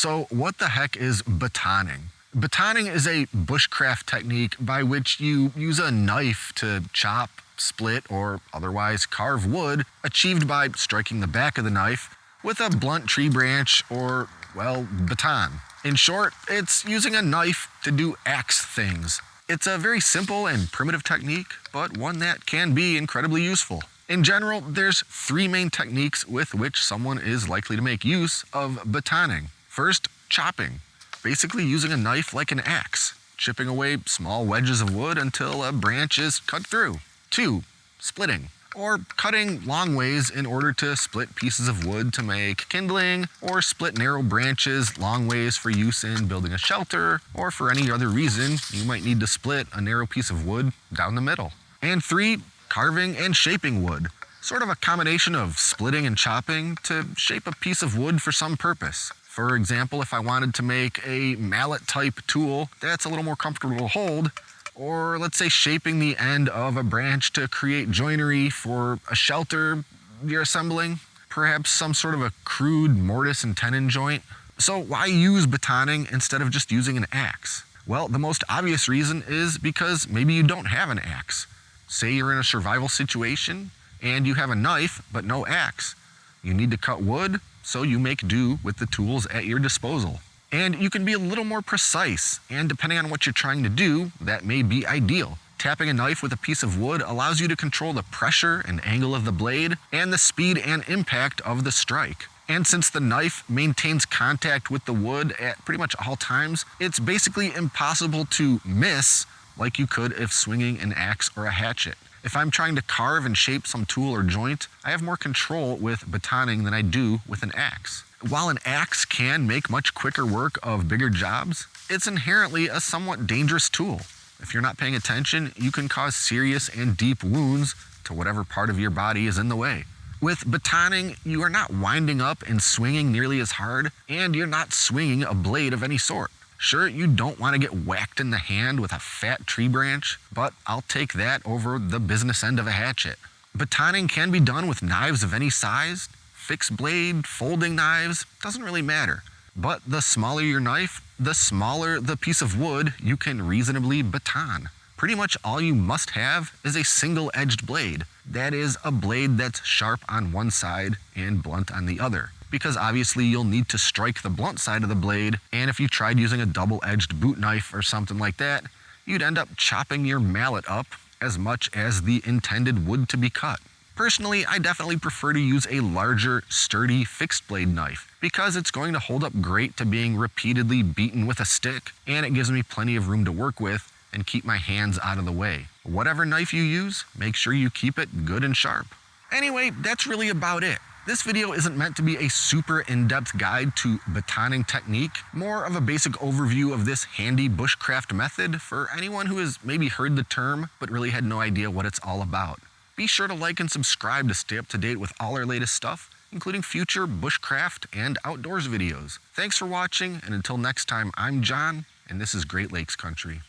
So what the heck is batoning? Batoning is a bushcraft technique by which you use a knife to chop, split, or otherwise carve wood, achieved by striking the back of the knife with a blunt tree branch or, well, baton. In short, it's using a knife to do axe things. It's a very simple and primitive technique, but one that can be incredibly useful. In general, there's three main techniques with which someone is likely to make use of batoning. First, chopping. Basically using a knife like an axe, chipping away small wedges of wood until a branch is cut through. 2. Splitting, or cutting long ways in order to split pieces of wood to make kindling, or split narrow branches long ways for use in building a shelter, or for any other reason you might need to split a narrow piece of wood down the middle. And 3. Carving and shaping wood, sort of a combination of splitting and chopping to shape a piece of wood for some purpose. For example, if I wanted to make a mallet type tool that's a little more comfortable to hold, or let's say shaping the end of a branch to create joinery for a shelter you're assembling, perhaps some sort of a crude mortise and tenon joint. So why use batoning instead of just using an axe? Well, the most obvious reason is because maybe you don't have an axe. Say you're in a survival situation and you have a knife but no axe. You need to cut wood, so you make do with the tools at your disposal. And you can be a little more precise, and depending on what you're trying to do, that may be ideal. Tapping a knife with a piece of wood allows you to control the pressure and angle of the blade, and the speed and impact of the strike. And since the knife maintains contact with the wood at pretty much all times, it's basically impossible to miss like you could if swinging an axe or a hatchet. If I'm trying to carve and shape some tool or joint, I have more control with batoning than I do with an axe. While an axe can make much quicker work of bigger jobs, it's inherently a somewhat dangerous tool. If you're not paying attention, you can cause serious and deep wounds to whatever part of your body is in the way. With batoning, you are not winding up and swinging nearly as hard, and you're not swinging a blade of any sort. Sure, you don't want to get whacked in the hand with a fat tree branch, but I'll take that over the business end of a hatchet. Batoning can be done with knives of any size, fixed blade, folding knives, doesn't really matter. But the smaller your knife, the smaller the piece of wood you can reasonably baton. Pretty much all you must have is a single-edged blade. That is, a blade that's sharp on one side and blunt on the other. Because obviously you'll need to strike the blunt side of the blade, and if you tried using a double-edged boot knife or something like that, you'd end up chopping your mallet up as much as the intended wood to be cut. Personally, I definitely prefer to use a larger, sturdy, fixed blade knife because it's going to hold up great to being repeatedly beaten with a stick, and it gives me plenty of room to work with and keep my hands out of the way. Whatever knife you use, make sure you keep it good and sharp. Anyway, that's really about it. This video isn't meant to be a super in-depth guide to batoning technique, more of a basic overview of this handy bushcraft method for anyone who has maybe heard the term but really had no idea what it's all about. Be sure to like and subscribe to stay up to date with all our latest stuff, including future bushcraft and outdoors videos. Thanks for watching, and until next time, I'm John, and this is Great Lakes Country.